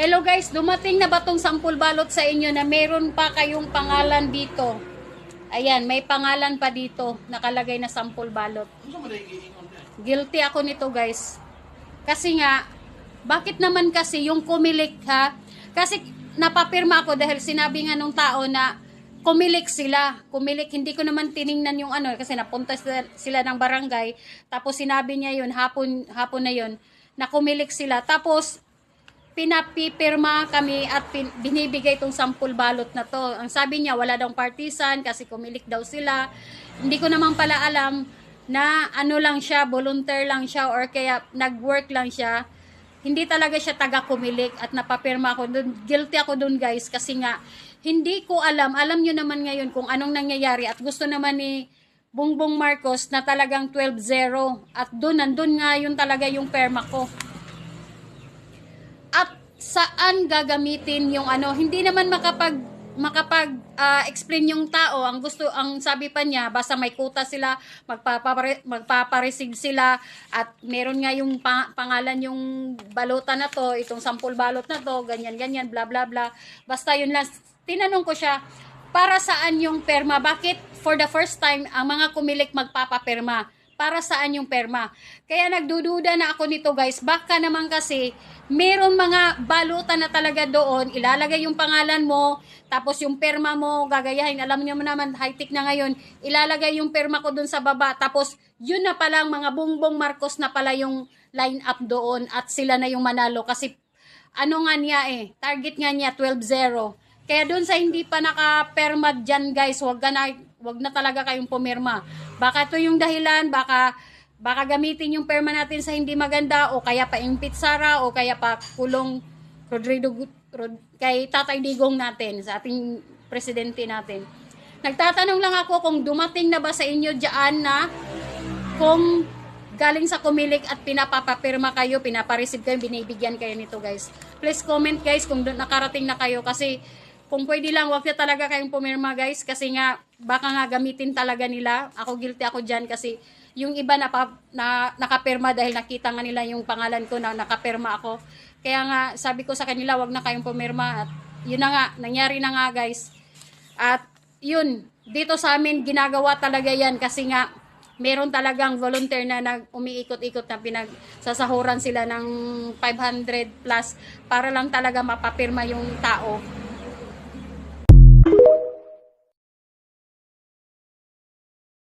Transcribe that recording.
Hello guys, dumating na ba tong sampul balot sa inyo na meron pa kayong pangalan dito? Ayan, may pangalan pa dito, nakalagay na sampul balot. Guilty ako nito guys. Kasi nga, bakit naman kasi yung kumilik ha? Kasi napapirma ako dahil sinabi nga nung tao na kumilik sila. Kumilik, hindi ko naman tiningnan yung ano kasi napunta sila ng barangay. Tapos sinabi niya yun, hapon na yun, na kumilik sila. Tapos pinapipirma kami at binibigay itong sampul balot na to. Ang sabi niya, wala daw partisan kasi kumilik daw sila. Hindi ko naman pala alam na ano lang siya, volunteer lang siya or kaya nag-work lang siya. Hindi talaga siya taga-kumilik at napapirma ako. Guilty ako dun guys kasi nga, hindi ko alam. Alam nyo naman ngayon kung anong nangyayari at gusto naman ni Bongbong Marcos na talagang 12-0 at nandun nga yun talaga yung perma ko. At saan gagamitin yung ano, hindi naman explain yung tao. Ang sabi pa niya, basta may kuta sila, magpapareceive sila at meron nga yung pangalan yung balota na to, itong sampul balot na to, ganyan, bla bla bla. Basta yun lang. Tinanong ko siya, para saan yung perma? Bakit for the first time ang mga kumilik magpapapirma? Para saan yung perma? Kaya nagdududa na ako nito guys. Baka naman kasi meron mga balutan na talaga doon. Ilalagay yung pangalan mo. Tapos yung perma mo gagayahin. Alam niyo naman high-tech na ngayon. Ilalagay yung perma ko doon sa baba. Tapos yun na palang mga Bongbong Marcos na pala yung line up doon. At sila na yung manalo. Kasi ano nga niya target nga niya 12-0. Kaya doon sa hindi pa naka-perma dyan guys, wag na talaga kayong pumirma. Baka ito yung dahilan, baka gamitin yung perma natin sa hindi maganda o kaya pa impit Sara o kaya pa kulong kay Tatay Digong natin, sa ating presidente natin. Nagtatanong lang ako kung dumating na ba sa inyo dyan na kung galing sa kumilik at pinapapapirma kayo, pinapareceive kayo, binibigyan kayo nito guys. Please comment guys kung nakarating na kayo kasi kung pwede lang, wag na talaga kayong pumirma guys kasi nga, baka nga gamitin talaga nila. Ako guilty ako dyan kasi yung iba nakapirma dahil nakita nga nila yung pangalan ko na nakapirma ako. Kaya nga, sabi ko sa kanila, wag na kayong pumirma. At yun na nga, nangyari na nga guys. At yun, dito sa amin, ginagawa talaga yan kasi nga, meron talagang volunteer na umiikot-ikot na pinagsasahuran sila ng 500 plus para lang talaga mapapirma yung tao.